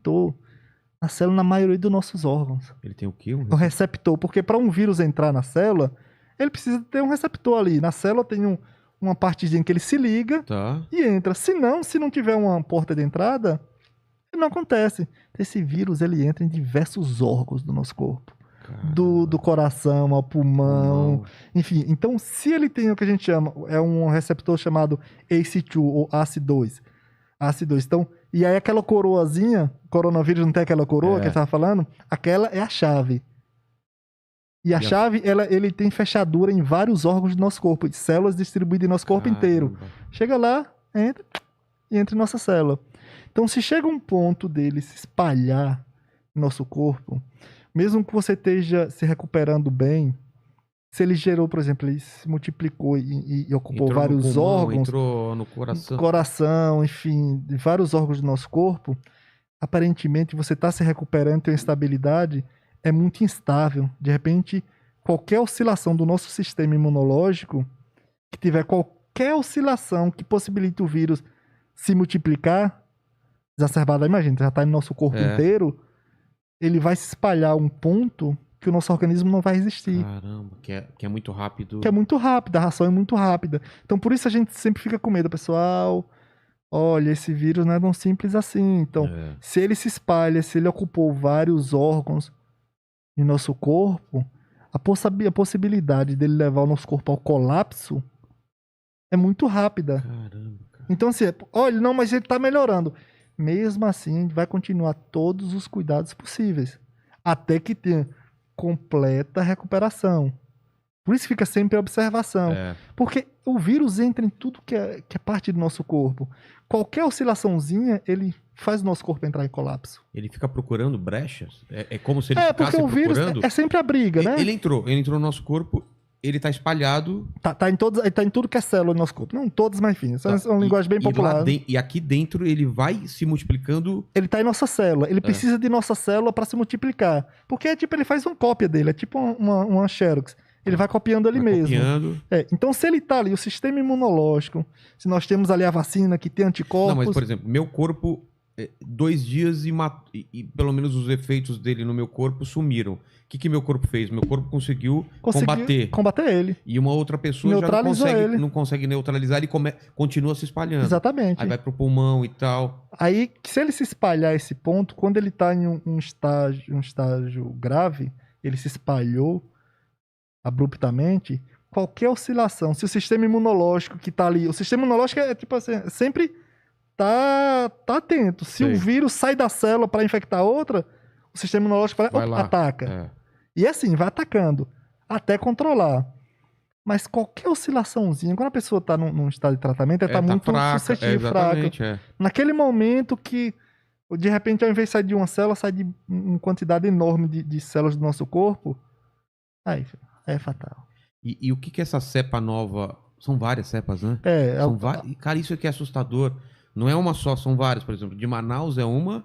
receptor na célula, na maioria dos nossos órgãos. Ele tem o quê? Um receptor, porque para um vírus entrar na célula, ele precisa ter um receptor ali. Na célula tem uma partezinha que ele se liga e entra. Se não tiver uma porta de entrada, não acontece. Esse vírus, ele entra em diversos órgãos do nosso corpo. Do coração ao pulmão, enfim. Então, se ele tem o que a gente chama, é um receptor chamado ACE2 ou ACE2. Então, e aí aquela coroazinha, coronavírus não tem aquela coroa que a gente estava falando? Aquela é a chave. E a chave, ele tem fechadura em vários órgãos do nosso corpo, de células distribuídas em nosso corpo inteiro. Chega lá, entra em nossa célula. Então, se chega um ponto dele se espalhar no nosso corpo, mesmo que você esteja se recuperando bem, se ele gerou, por exemplo, ele se multiplicou e ocupou entrou vários no pulmão, órgãos, entrou no coração, enfim, vários órgãos do nosso corpo, aparentemente você está se recuperando, tem uma estabilidade, é muito instável. De repente, qualquer oscilação do nosso sistema imunológico, que tiver qualquer oscilação que possibilite o vírus se multiplicar, exacerbada, imagina, já está no nosso corpo inteiro, ele vai se espalhar a um ponto que o nosso organismo não vai resistir. Caramba, que é muito rápido. Que é muito rápido, a ração é muito rápida. Então, por isso a gente sempre fica com medo, pessoal. Olha, esse vírus não é tão simples assim. Então, se ele se espalha, se ele ocupou vários órgãos em nosso corpo, a possibilidade dele levar o nosso corpo ao colapso é muito rápida. Caramba, cara. Então, assim, olha, não, mas ele tá melhorando. Mesmo assim, vai continuar todos os cuidados possíveis. Até que tenha completa recuperação. Por isso fica sempre a observação. Porque o vírus entra em tudo que é parte do nosso corpo. Qualquer oscilaçãozinha, ele faz o nosso corpo entrar em colapso. Ele fica procurando brechas? É como se ele ficasse porque o vírus procurando? É sempre a briga, né? Ele entrou no nosso corpo, ele tá espalhado... Tá em tudo que é célula do nosso corpo. Não todas, mas enfim. Essa é uma linguagem bem popular. E aqui dentro ele vai se multiplicando... Ele tá em nossa célula. Ele precisa de nossa célula para se multiplicar. Porque ele faz uma cópia dele. É tipo uma Xerox. Ele vai copiando ali mesmo. Copiando. Então, se ele tá ali, o sistema imunológico, se nós temos ali a vacina que tem anticorpos... Não, mas, por exemplo, meu corpo, 2 dias e pelo menos os efeitos dele no meu corpo sumiram. O que meu corpo fez? Meu corpo conseguiu combater ele. E uma outra pessoa já não consegue neutralizar, ele continua se espalhando. Exatamente. Aí vai pro pulmão e tal. Aí, se ele se espalhar esse ponto, quando ele tá em um estágio grave, ele se espalhou abruptamente, qualquer oscilação, se o sistema imunológico que tá ali, o sistema imunológico é tipo assim, sempre tá atento. Se o vírus sai da célula para infectar outra, o sistema imunológico ataca. E assim, vai atacando, até controlar. Mas qualquer oscilaçãozinha, quando a pessoa tá num estado de tratamento, ela tá muito suscetível, fraca. Naquele momento que, de repente, ao invés de sair de uma célula, sai de uma quantidade enorme de células do nosso corpo, aí é fatal. E o que é essa cepa nova? São várias cepas, né? São várias. Cara, isso aqui é assustador. Não é uma só, são várias. Por exemplo, de Manaus é uma...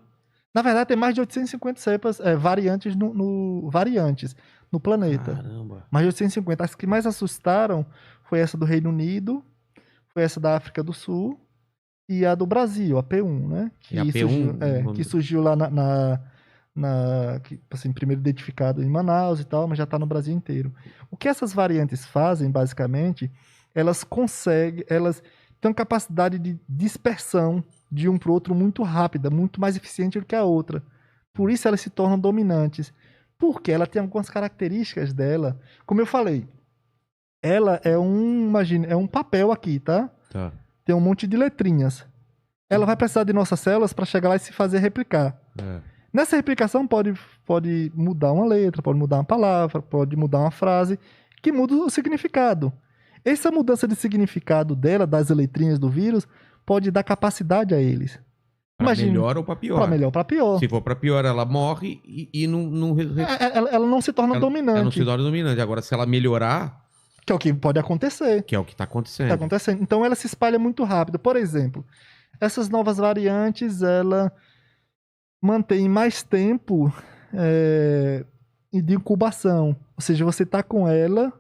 Na verdade, tem mais de 850 cepas variantes no planeta. Caramba. Mais de 850. As que mais assustaram foi essa do Reino Unido, foi essa da África do Sul e a do Brasil, a P1, né? Que surgiu lá assim, primeiro identificado em Manaus e tal, mas já está no Brasil inteiro. O que essas variantes fazem, basicamente, elas têm uma capacidade de dispersão de um para o outro muito rápida, muito mais eficiente do que a outra. Por isso elas se tornam dominantes. Porque ela tem algumas características dela. Como eu falei, ela é um papel aqui, tá? Tem um monte de letrinhas. Ela vai precisar de nossas células para chegar lá e se fazer replicar. Nessa replicação pode mudar uma letra, pode mudar uma palavra, pode mudar uma frase, que muda o significado. Essa mudança de significado dela, das letrinhas do vírus, pode dar capacidade a eles. Pra melhor ou pra pior? Pra melhor ou pra pior. Se for pra pior, ela morre e não... Ela não se torna dominante. Ela não se torna dominante. Agora, se ela melhorar... Que é o que pode acontecer. Que é o que tá acontecendo. Então, ela se espalha muito rápido. Por exemplo, essas novas variantes, ela mantém mais tempo de incubação. Ou seja, você tá com ela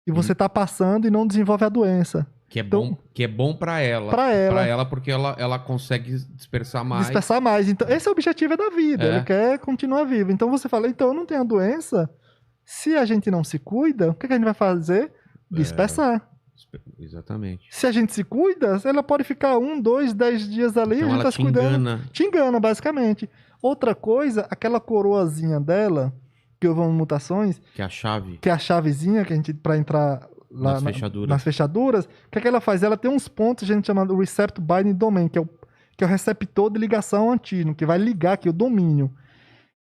e você tá passando e não desenvolve a doença. Que é bom para ela. Para ela, porque ela consegue dispersar mais. Dispersar mais. Então, esse é o objetivo da vida. Ele quer continuar vivo. Então você fala, então eu não tenho a doença. Se a gente não se cuida, o que a gente vai fazer? Dispersar. Exatamente. Se a gente se cuida, ela pode ficar 1, 2, 10 dias ali, então a gente tá se cuidando. Te engana, basicamente. Outra coisa, aquela coroazinha dela, que houve mutações. Que é a chave. Que é a chavezinha que a gente, pra entrar lá nas fechaduras. O que é que ela faz? Ela tem uns pontos, a gente chama de Receptor Binding Domain, que é o receptor de ligação antígeno, que vai ligar aqui o domínio.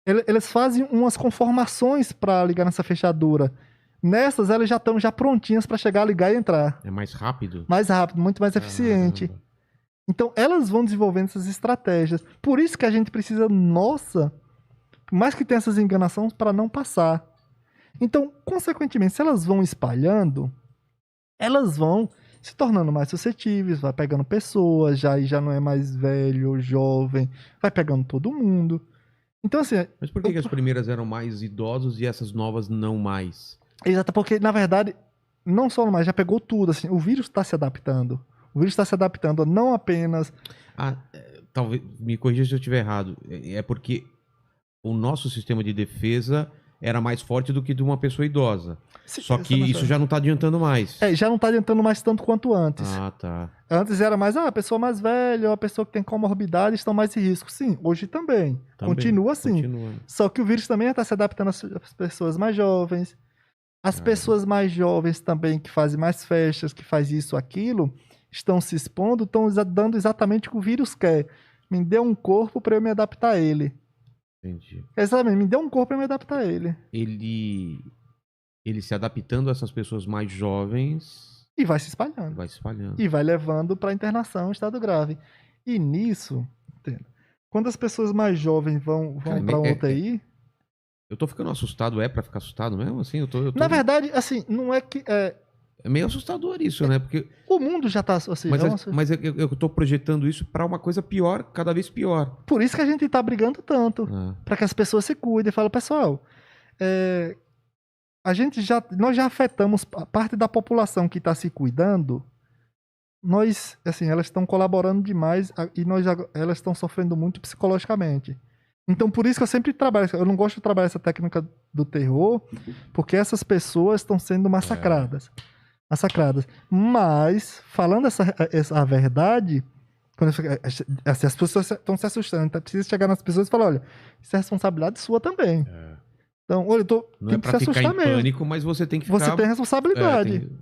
Eles fazem umas conformações para ligar nessa fechadura. Nessas, elas já estão prontinhas para chegar, ligar e entrar. É mais rápido? Mais rápido, muito mais eficiente. Então, elas vão desenvolvendo essas estratégias. Por isso que a gente precisa, por mais que tenha essas enganações, para não passar. Então, consequentemente, se elas vão espalhando, elas vão se tornando mais suscetíveis, vai pegando pessoas, já não é mais velho, jovem, vai pegando todo mundo. Então, assim... Mas por que as primeiras eram mais idosos e essas novas não mais? Exato, porque, na verdade, não só mais, já pegou tudo, assim, o vírus está se adaptando. O vírus está se adaptando a não apenas... Talvez, me corrija se eu estiver errado, é porque o nosso sistema de defesa era mais forte do que de uma pessoa idosa. Sim, só que isso já não está adiantando mais. Já não está adiantando mais tanto quanto antes. Tá. Antes era mais, a pessoa mais velha, a pessoa que tem comorbidade estão mais em risco. Sim, hoje também. Continua assim. Só que o vírus também está se adaptando às pessoas mais jovens. As pessoas mais jovens também, que fazem mais festas, que fazem isso, aquilo, estão se expondo, estão dando exatamente o que o vírus quer. Me dê um corpo para eu me adaptar a ele. Entendi. Exatamente, me dê um corpo para eu me adaptar a ele. Ele se adaptando a essas pessoas mais jovens... E vai se espalhando. E vai levando para internação em estado grave. E nisso, quando as pessoas mais jovens vão para uma UTI... Eu tô ficando assustado, pra ficar assustado mesmo? Assim, eu tô... Na verdade, assim, não é que... É meio assustador isso, né? Porque... O mundo já tá... Assim, mas eu tô projetando isso pra uma coisa pior, cada vez pior. Por isso que a gente tá brigando tanto. Pra que as pessoas se cuidem e falem, pessoal, nós já afetamos a parte da população que tá se cuidando. Nós, assim, elas estão colaborando demais e elas estão sofrendo muito psicologicamente. Então, por isso que eu sempre trabalho... Eu não gosto de trabalhar essa técnica do terror, porque essas pessoas estão sendo massacradas. Mas, falando a verdade, assim, as pessoas estão se assustando. Então, precisa chegar nas pessoas e falar, olha, isso é responsabilidade sua também. Então, olha, não é pra ficar em pânico, mas você tem que ficar... Você tem responsabilidade.